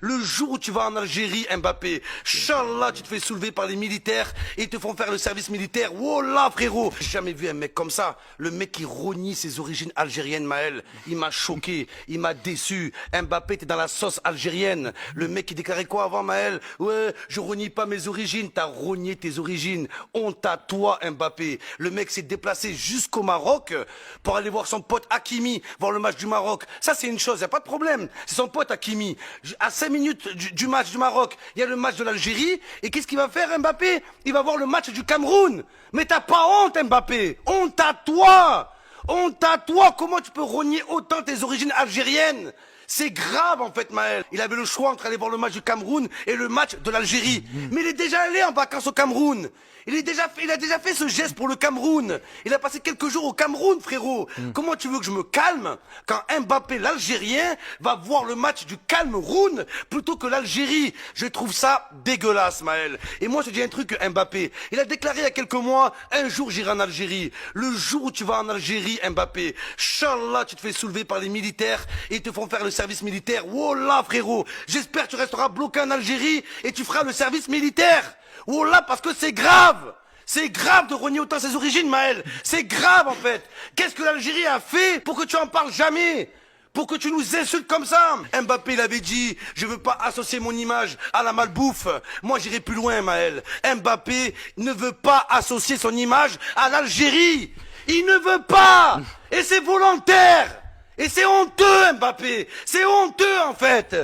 Le jour où tu vas en Algérie, Mbappé, Inch'Allah, tu te fais soulever par les militaires et ils te font faire le service militaire. Wallah, frérot. J'ai jamais vu un mec comme ça. Le mec qui renie ses origines algériennes, Maël. Il m'a choqué, il m'a déçu. Mbappé, t'es dans la sauce algérienne. Le mec qui déclarait quoi avant, Maël? Ouais, je renie pas mes origines. T'as renié tes origines. Honte à toi, Mbappé. Le mec s'est déplacé jusqu'au Maroc pour aller voir son pote Hakimi, voir le match du Maroc. Ça, c'est une chose, y a pas de problème. C'est son pote Hakimi. À 5 minutes du match du Maroc, il y a le match de l'Algérie. Et qu'est-ce qu'il va faire, Mbappé? Il va voir le match du Cameroun. Mais t'as pas honte, Mbappé. Honte à toi. Honte à toi. Comment tu peux renier autant tes origines algériennes? C'est grave en fait, Maël. Il avait le choix entre aller voir le match du Cameroun et le match de l'Algérie. Mais il est déjà allé en vacances au Cameroun. Il a déjà fait ce geste pour le Cameroun. Il a passé quelques jours au Cameroun, frérot. Comment tu veux que je me calme quand Mbappé, l'Algérien, va voir le match du Cameroun plutôt que l'Algérie? Je trouve ça dégueulasse, Maël. Et moi, je te dis un truc, Mbappé. Il a déclaré il y a quelques mois, un jour j'irai en Algérie. Le jour où tu vas en Algérie, Mbappé, Inch'Allah, tu te fais soulever par les militaires et ils te font faire le service militaire. Wallah, frérot. J'espère que tu resteras bloqué en Algérie et tu feras le service militaire. Wallah, parce que c'est grave. C'est grave de renier autant ses origines, Maël. C'est grave, en fait. Qu'est-ce que l'Algérie a fait pour que tu en parles jamais? Pour que tu nous insultes comme ça? Mbappé, il avait dit, je veux pas associer mon image à la malbouffe. Moi, j'irai plus loin, Maël. Mbappé ne veut pas associer son image à l'Algérie. Il ne veut pas. Et c'est volontaire. Et c'est honteux, Mbappé. C'est honteux, en fait.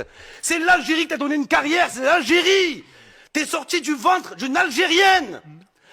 C'est l'Algérie qui t'a donné une carrière. C'est l'Algérie. T'es sorti du ventre d'une Algérienne.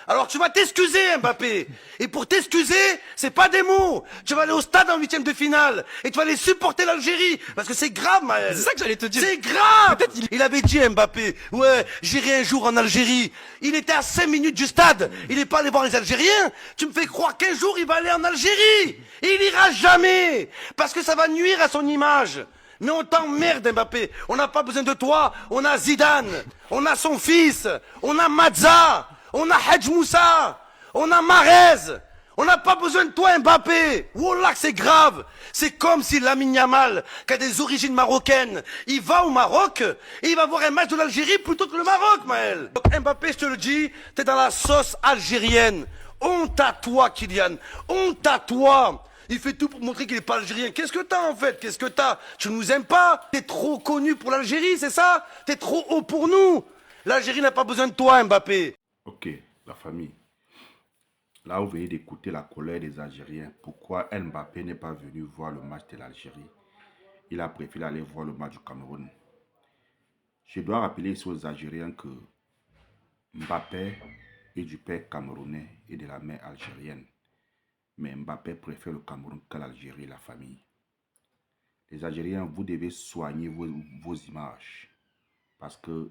Alors tu vas t'excuser, Mbappé. Et pour t'excuser, c'est pas des mots. Tu vas aller au stade en huitième de finale. Et tu vas aller supporter l'Algérie. Parce que c'est grave, Maël. C'est ça que j'allais te dire. C'est grave. Il avait dit, Mbappé, ouais, j'irai un jour en Algérie. Il était à 5 minutes du stade. Il n'est pas allé voir les Algériens. Tu me fais croire qu'un jour il va aller en Algérie. Et il ira jamais. Parce que ça va nuire à son image. Mais on t'emmerde, Mbappé. On n'a pas besoin de toi. On a Zidane. On a son fils. On a Mazza. On a Hadj Moussa. On a Marez. On n'a pas besoin de toi, Mbappé. Wallah, que c'est grave. C'est comme si Lamine Yamal, qui a des origines marocaines, il va au Maroc et il va voir un match de l'Algérie plutôt que le Maroc, Maël. Donc Mbappé, je te le dis, t'es dans la sauce algérienne. Honte à toi, Kylian. Honte à toi. Il fait tout pour montrer qu'il n'est pas algérien. Qu'est-ce que t'as en fait? Qu'est-ce que t'as? Tu nous aimes pas? T'es trop connu pour l'Algérie, c'est ça? T'es trop haut pour nous? L'Algérie n'a pas besoin de toi, Mbappé. Ok, la famille. Là, vous venez d'écouter la colère des Algériens. Pourquoi Mbappé n'est pas venu voir le match de l'Algérie? Il a préféré aller voir le match du Cameroun. Je dois rappeler ici aux Algériens que Mbappé est du père camerounais et de la mère algérienne. Mais Mbappé préfère le Cameroun que l'Algérie et la famille. Les Algériens, vous devez soigner vos images. Parce que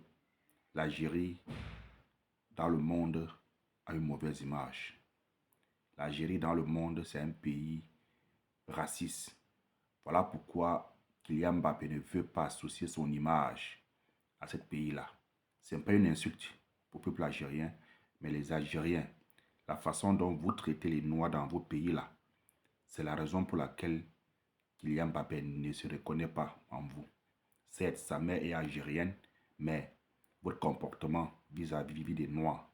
l'Algérie, dans le monde, a une mauvaise image. L'Algérie, dans le monde, c'est un pays raciste. Voilà pourquoi Kylian Mbappé ne veut pas associer son image à ce pays-là. Ce n'est pas une insulte au peuple algérien, mais les Algériens, la façon dont vous traitez les Noirs dans vos pays-là, c'est la raison pour laquelle Kylian Mbappé ne se reconnaît pas en vous. Certes, sa mère est algérienne, mais votre comportement vis-à-vis des Noirs,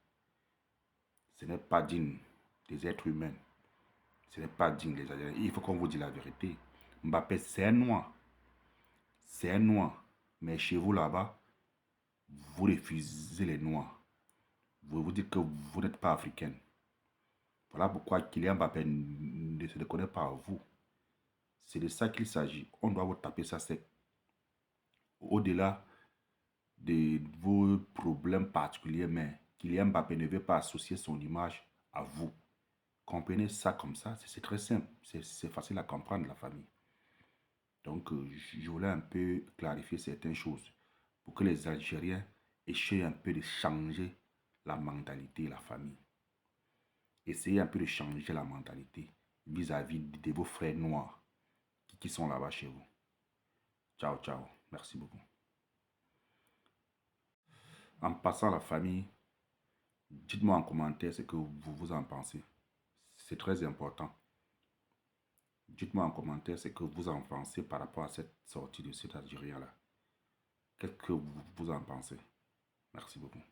ce n'est pas digne des êtres humains. Ce n'est pas digne des Algériens. Il faut qu'on vous dise la vérité. Mbappé, c'est un Noir. C'est un Noir. Mais chez vous là-bas, vous refusez les Noirs. Vous vous dites que vous n'êtes pas africaine. Voilà pourquoi Kylian Mbappé ne se reconnaît pas à vous. C'est de ça qu'il s'agit. On doit vous taper ça sec. Au-delà de vos problèmes particuliers, mais Kylian Mbappé ne veut pas associer son image à vous. Comprenez ça comme ça, c'est très simple. C'est facile à comprendre, la famille. Donc, je voulais un peu clarifier certaines choses pour que les Algériens essaient un peu de changer la mentalité, la famille. Essayez un peu de changer la mentalité vis-à-vis de vos frères noirs qui sont là-bas chez vous. Ciao, ciao. Merci beaucoup. En passant, la famille, dites-moi en commentaire ce que vous en pensez. C'est très important. Dites-moi en commentaire ce que vous en pensez par rapport à cette sortie de cet Algérien-là. Qu'est-ce que vous en pensez? Merci beaucoup.